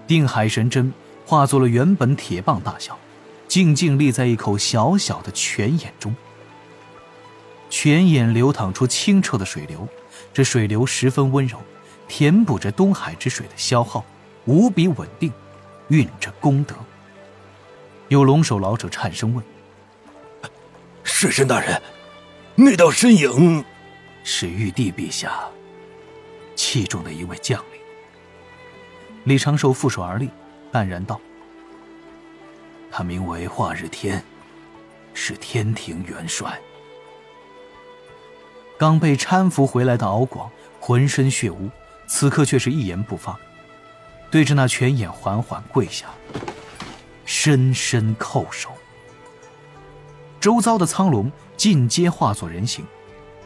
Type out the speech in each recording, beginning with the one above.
定海神针化作了原本铁棒大小，静静立在一口小小的泉眼中。泉眼流淌出清澈的水流，这水流十分温柔，填补着东海之水的消耗，无比稳定，蕴着功德。有龙首老者颤声问：式神大人，那道身影是玉帝陛下器重的一位将领。李长寿负手而立，淡然道：他名为华日天，是天庭元帅。刚被搀扶回来的敖广浑身血污，此刻却是一言不发，对着那泉眼缓缓跪下，深深叩首。周遭的苍龙尽皆化作人形，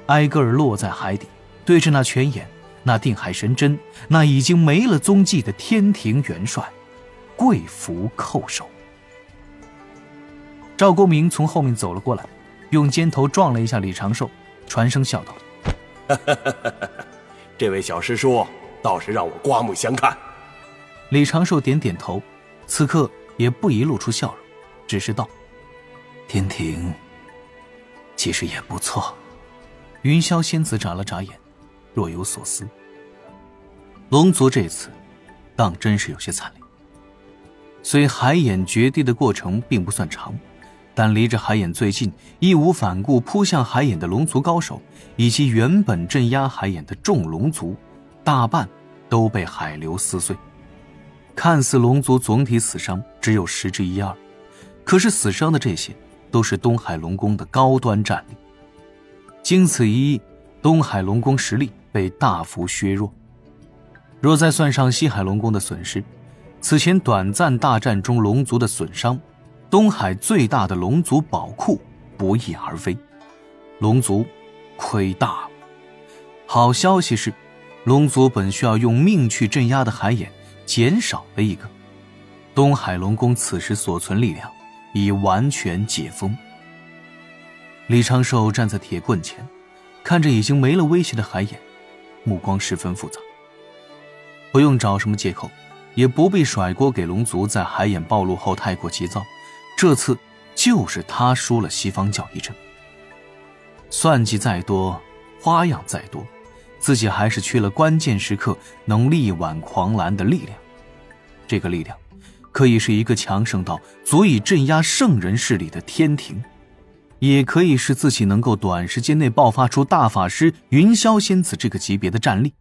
挨个儿落在海底，对着那泉眼、那定海神针、那已经没了踪迹的天庭元帅跪伏叩首。赵公明从后面走了过来，用肩头撞了一下李长寿，传声笑道：这位小师叔倒是让我刮目相看。李长寿点点头，此刻也不疑露出笑容，只是道：天庭其实也不错。云霄仙子眨了眨眼，若有所思。龙族这次当真是有些惨烈，虽海眼绝地的过程并不算长，但离着海眼最近义无反顾扑向海眼的龙族高手，以及原本镇压海眼的众龙族，大半都被海流撕碎。看似龙族总体死伤只有10之1/2，可是死伤的这些都是东海龙宫的高端战力。经此一役，东海龙宫实力被大幅削弱。若再算上西海龙宫的损失，此前短暂大战中龙族的损伤，东海最大的龙族宝库不翼而飞，龙族亏大了。好消息是，龙族本需要用命去镇压的海眼减少了一个，东海龙宫此时所存力量已完全解封。李长寿站在铁棍前，看着已经没了威胁的海眼，目光十分复杂。不用找什么借口，也不必甩锅给龙族在海眼暴露后太过急躁，这次就是他输了西方教一阵。算计再多，花样再多，自己还是缺了关键时刻能力挽狂澜的力量。这个力量可以是一个强盛到足以镇压圣人势力的天庭，也可以是自己能够短时间内爆发出大法师云霄仙子这个级别的战力。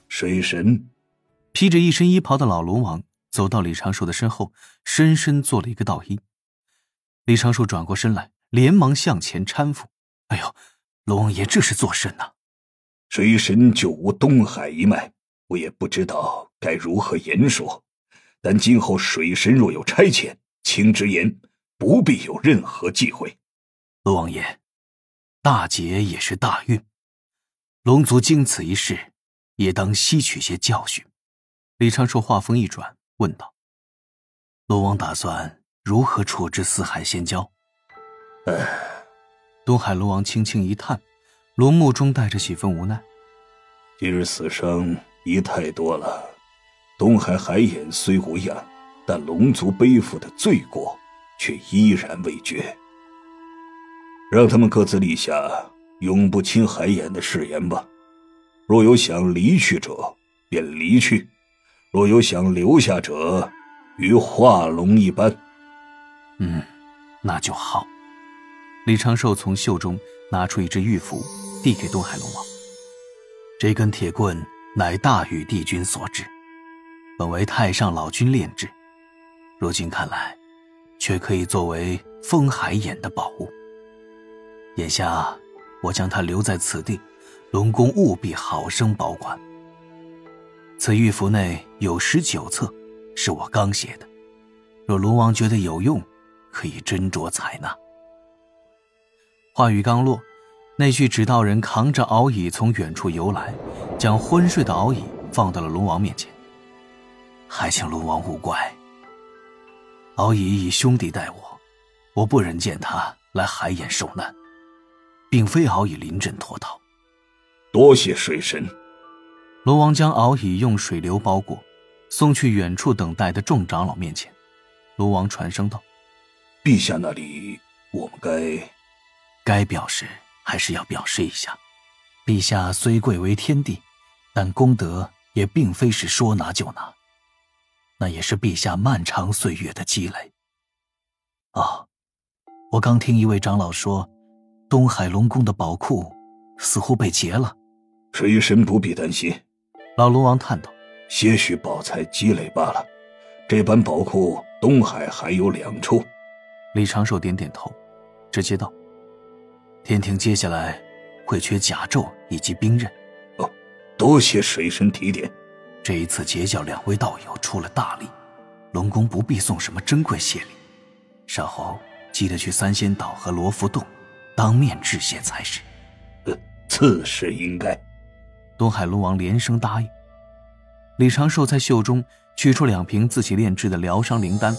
水神披着一身衣袍的老龙王走到李长寿的身后，深深做了一个道揖。李长寿转过身来，连忙向前搀扶。哎呦，龙王爷这是作甚呢？水神就无东海一脉，我也不知道该如何言说，但今后水神若有差遣，请直言，不必有任何忌讳。龙王爷，大劫也是大运，龙族经此一事，也当吸取些教训。李长寿话锋一转，问道：龙王打算如何处置四海仙蛟？东海龙王轻轻一叹，龙目中带着几分无奈。今日死伤已太多了，东海海眼虽无恙，但龙族背负的罪过却依然未绝。让他们各自立下永不侵海眼的誓言吧。若有想离去者，便离去；若有想留下者，与化龙一般。那就好。李长寿从袖中拿出一只玉符，递给东海龙王。这根铁棍乃大禹帝君所制，本为太上老君炼制，如今看来，却可以作为封海眼的宝物。眼下我将它留在此地，龙宫务必好生保管。此玉符内有19册，是我刚写的，若龙王觉得有用，可以斟酌采纳。话语刚落，那具指道人扛着敖乙从远处游来，将昏睡的敖乙放到了龙王面前。还请龙王勿怪，敖乙以兄弟待我不忍见他来海眼受难，并非敖乙临阵脱逃。多谢水神。龙王将敖乙用水流包裹，送去远处等待的众长老面前。龙王传声道：陛下那里我们该表示还是要表示一下。陛下虽贵为天帝，但功德也并非是说拿就拿，那也是陛下漫长岁月的积累。我刚听一位长老说，东海龙宫的宝库似乎被劫了。水神不必担心，老龙王叹道：些许宝财积累罢了，这般宝库东海还有2处。李长寿点点头，直接道：天庭接下来会缺甲胄以及兵刃。多谢水神提点。这一次截教2位道友出了大力，龙宫不必送什么珍贵谢礼，稍后记得去三仙岛和罗浮洞当面致谢才是。此事应该。东海龙王连声答应。李长寿在袖中取出2瓶自己炼制的疗伤灵丹，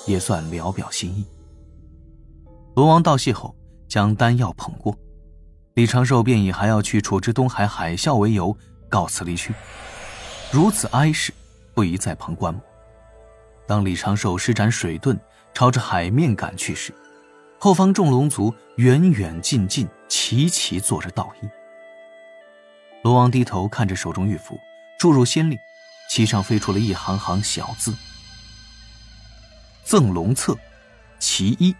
也算聊表心意。龙王道谢后将丹药捧过，李长寿便以还要去处置东海海啸为由告辞离去。如此哀事不宜在旁观目。当李长寿施展水遁朝着海面赶去时，后方众龙族远远近近齐齐坐着道衣。龙王低头看着手中玉符，注入仙力，其上飞出了一行行小字：赠龙册其一，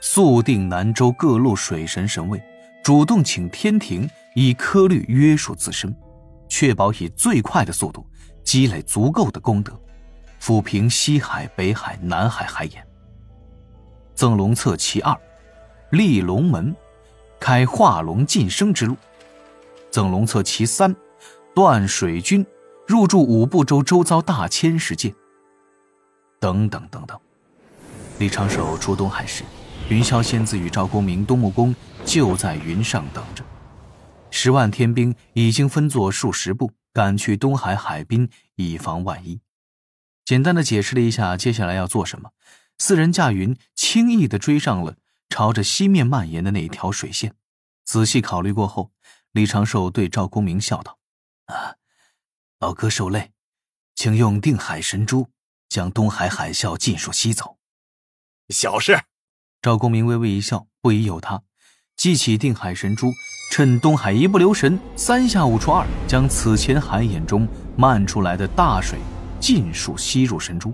速定南州各路水神神位，主动请天庭以科律约束自身，确保以最快的速度积累足够的功德，抚平西海、北海、南海海眼。赠龙册其二，立龙门，开化龙晋升之路。赠龙册其三，断水军，入驻5部洲周遭大千世界。等等等等。李长寿出东海时，云霄仙子与赵公明、东木公就在云上等着。10万天兵已经分作数十部，赶去东海海滨，以防万一。简单的解释了一下接下来要做什么，4人驾云轻易地追上了朝着西面蔓延的那条水线。仔细考虑过后，李长寿对赵公明笑道：老哥受累，请用定海神珠将东海海啸尽数吸走。小事。赵公明微微一笑，不疑有他，记起定海神珠，趁东海一不留神，3下5除2，将此前海眼中漫出来的大水尽数吸入神珠。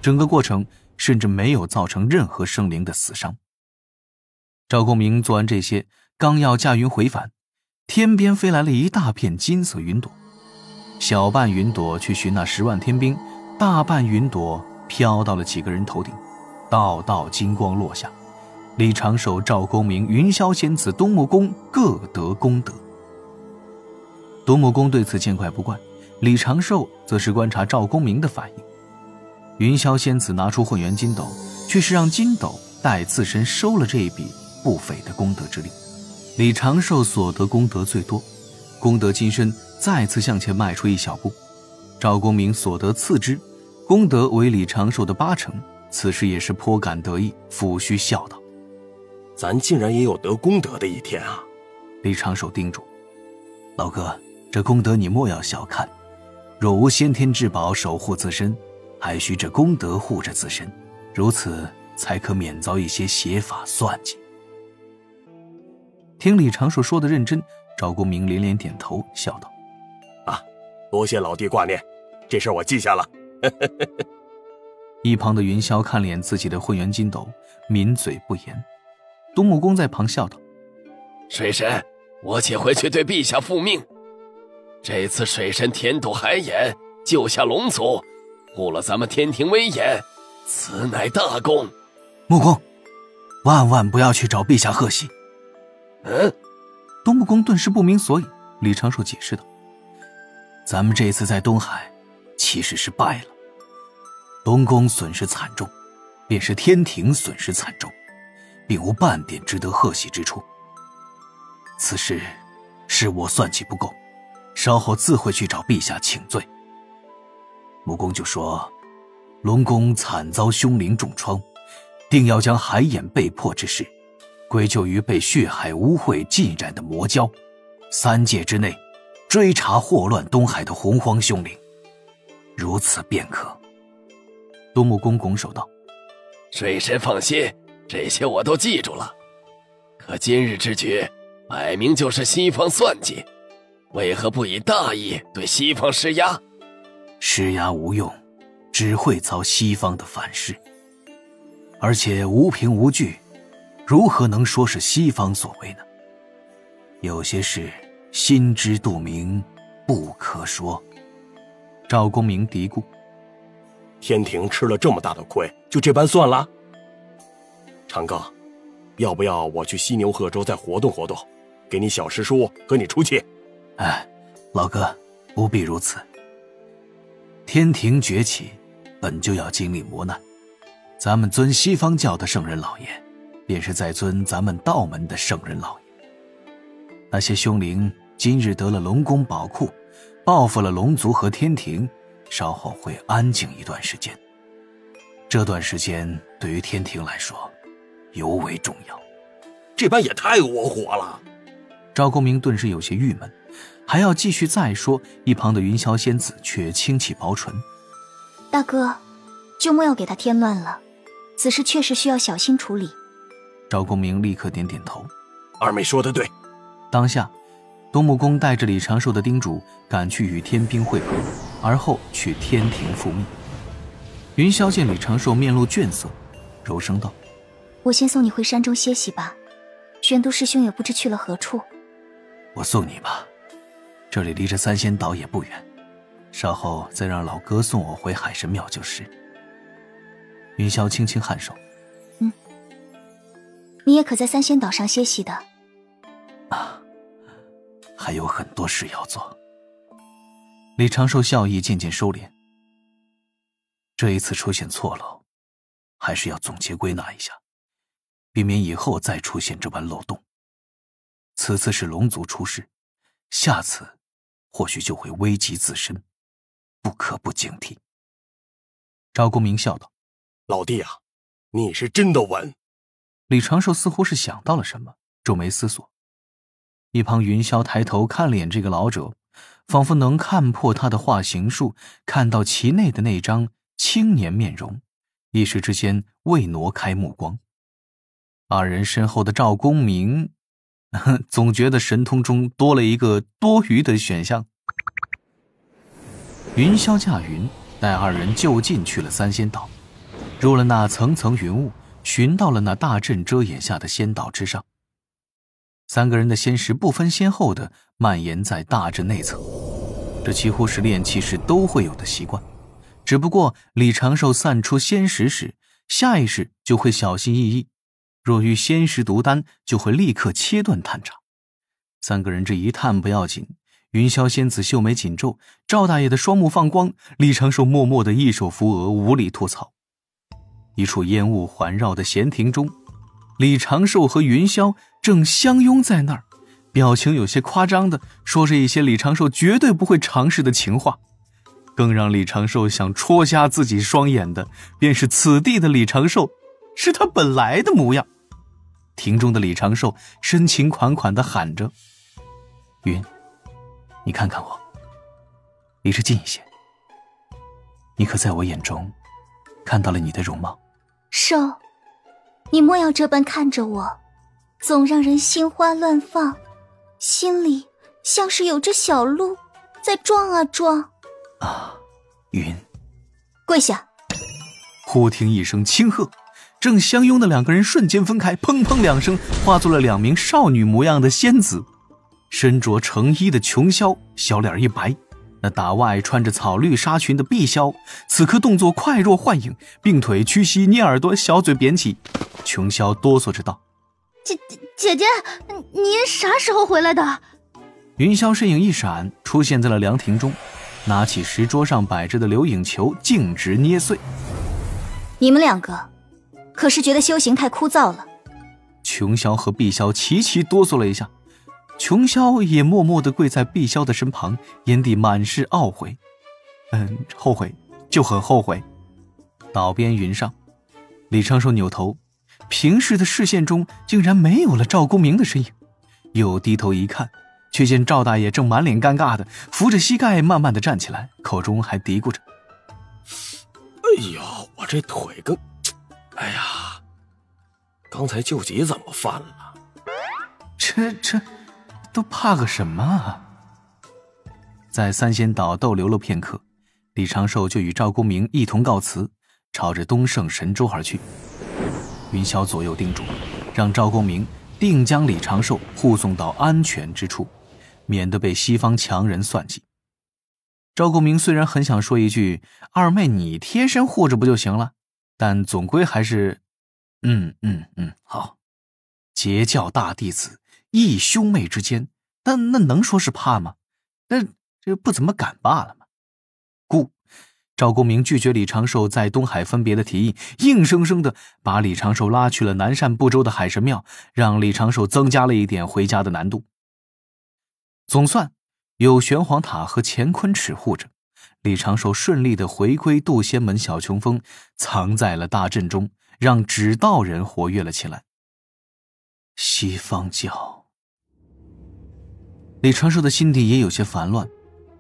整个过程甚至没有造成任何生灵的死伤。赵公明做完这些，刚要驾云回返，天边飞来了一大片金色云朵，小半云朵去寻那10万天兵，大半云朵飘到了几个人头顶，道道金光落下。李长寿、赵公明、云霄仙子、东木公各得功德。东木公对此见怪不怪，李长寿则是观察赵公明的反应。云霄仙子拿出混元金斗，却是让金斗代自身收了这一笔不菲的功德之力。李长寿所得功德最多，功德金身再次向前迈出一小步。赵公明所得次之，功德为李长寿的8成，此时也是颇感得意，抚须笑道：咱竟然也有得功德的一天啊！李长寿叮嘱：老哥，这功德你莫要小看，若无先天至宝守护自身，还需这功德护着自身，如此才可免遭一些邪法算计。听李长寿说的认真，赵公明连连点头，笑道：多谢老弟挂念，这事我记下了。一旁的云霄看脸自己的混元金斗，抿嘴不言。东木公在旁笑道：水神，我且回去对陛下复命。这次水神填堵海眼，救下龙族，护了咱们天庭威严，此乃大功。木公，万万不要去找陛下贺喜。东木公顿时不明所以。李长寿解释道：咱们这次在东海其实是败了，东宫损失惨重，便是天庭损失惨重，并无半点值得贺喜之处。此事是我算计不够，稍后自会去找陛下请罪。木公就说龙宫惨遭凶灵重创，定要将海眼被破之事归咎于被血海污秽浸染的魔蛟，3界之内追查祸乱东海的洪荒凶灵。如此便可。东木公拱手道：水神放心，这些我都记住了。可今日之举摆明就是西方算计，为何不以大义对西方施压？施压无用，只会遭西方的反噬，而且无凭无据，如何能说是西方所为呢？有些事心知肚明，不可说。赵公明嘀咕：天庭吃了这么大的亏，就这般算了？长庚，要不要我去犀牛贺州再活动活动，给你小师叔和你出气？哎，老哥，不必如此。天庭崛起，本就要经历磨难。咱们尊西方教的圣人老爷，便是在尊咱们道门的圣人老爷。那些凶灵今日得了龙宫宝库，报复了龙族和天庭，稍后会安静一段时间。这段时间对于天庭来说尤为重要。这般也太窝火了。赵公明顿时有些郁闷，还要继续再说，一旁的云霄仙子却轻启薄唇：大哥，就莫要给他添乱了，此事确实需要小心处理。赵公明立刻点点头：二妹说得对。当下东木公带着李长寿的叮嘱赶去与天兵会合，而后去天庭复命。云霄见李长寿面露倦色，柔声道：我先送你回山中歇息吧，玄都师兄也不知去了何处。我送你吧，这里离着三仙岛也不远，稍后再让老哥送我回海神庙就是。云霄轻轻颔首：你也可在三仙岛上歇息的。还有很多事要做。李长寿笑意渐渐收敛，这一次出现错漏，还是要总结归纳一下，避免以后再出现这般漏洞。此次是龙族出事，下次或许就会危及自身，不可不警惕。赵公明笑道：老弟啊，你是真的稳。李长寿似乎是想到了什么，皱眉思索。一旁云霄抬头看了眼这个老者，仿佛能看破他的化形术，看到其内的那张青年面容，一时之间未挪开目光。二人身后的赵公明总觉得神通中多了一个多余的选项。云霄驾云带二人就近去了三仙岛，入了那层层云雾，寻到了那大阵遮掩下的仙岛之上。三个人的仙识不分先后地蔓延在大阵内侧，这几乎是炼气士都会有的习惯，只不过李长寿散出仙识时，下意识就会小心翼翼，若遇仙识毒丹，就会立刻切断探查。三个人这一探不要紧，云霄仙子秀眉紧皱，赵大爷的双目放光，李长寿默默地一手扶额，无力吐槽。一处烟雾环绕的闲庭中，李长寿和云霄正相拥在那儿，表情有些夸张的说着一些李长寿绝对不会尝试的情话。更让李长寿想戳瞎自己双眼的，便是此地的李长寿是他本来的模样。庭中的李长寿深情款款地喊着：云，你看看我，离这近一些，你可在我眼中看到了你的容貌？寿，你莫要这般看着我，总让人心花乱放，心里像是有只小鹿在撞啊撞。云，跪下！忽听一声轻喝，正相拥的两个人瞬间分开，砰砰两声，化作了两名少女模样的仙子。身着成衣的琼霄小脸一白，那打外穿着草绿纱裙的碧霄此刻动作快若幻影，并腿屈膝捏耳朵，小嘴扁起。琼霄哆嗦着道：姐姐，您啥时候回来的？云霄身影一闪，出现在了凉亭中，拿起石桌上摆着的流影球径直捏碎。你们两个可是觉得修行太枯燥了？琼霄和碧霄齐齐哆嗦了一下，琼霄也默默地跪在碧霄的身旁，眼底满是懊悔。后悔，就很后悔。岛边云上，李长寿扭头，平视的视线中竟然没有了赵公明的身影，又低头一看，却见赵大爷正满脸尴尬的扶着膝盖慢慢地站起来，口中还嘀咕着：呦，我这腿跟……哎呀，刚才救急怎么犯了？这都怕个什么啊？在三仙岛逗留了片刻，李长寿就与赵公明一同告辞，朝着东胜神州而去。云霄左右叮嘱，让赵公明定将李长寿护送到安全之处，免得被西方强人算计。赵公明虽然很想说一句“二妹你贴身护着不就行了”，但总归还是好。截教大弟子，义兄妹之间，那能说是怕吗？这不怎么敢罢了吗？故赵公明拒绝李长寿在东海分别的提议，硬生生的把李长寿拉去了南赡部洲的海神庙，让李长寿增加了一点回家的难度。总算有玄黄塔和乾坤尺护着，李长寿顺利的回归渡仙门小琼峰，藏在了大阵中，让指道人活跃了起来。西方教，李长寿的心底也有些烦乱，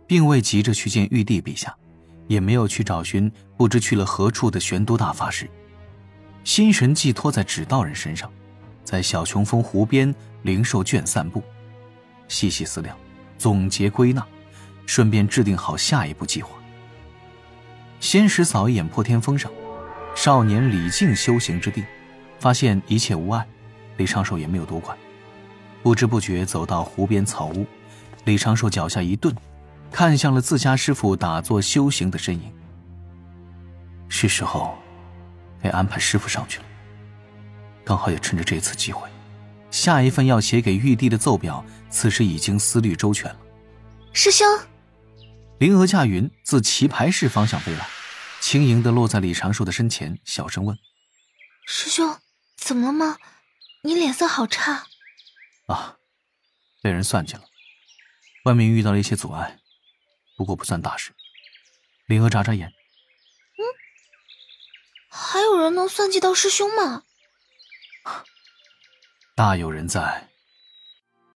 并未急着去见玉帝陛下，也没有去找寻不知去了何处的玄都大法师，心神寄托在指道人身上，在小琼峰湖边灵兽圈散步，细细思量，总结归纳，顺便制定好下一步计划。先是扫一眼破天峰上少年李靖修行之地，发现一切无碍，李长寿也没有多管。不知不觉走到湖边草屋，李长寿脚下一顿，看向了自家师父打坐修行的身影。是时候该安排师父上去了，刚好也趁着这次机会，下一份要写给玉帝的奏表此时已经思虑周全了。师兄，灵娥驾云自棋牌室方向飞来，轻盈地落在李长寿的身前，小声问：师兄，怎么了吗？你脸色好差。啊，被人算计了，外面遇到了一些阻碍，不过不算大事。灵娥眨眨眼，还有人能算计到师兄吗？大有人在，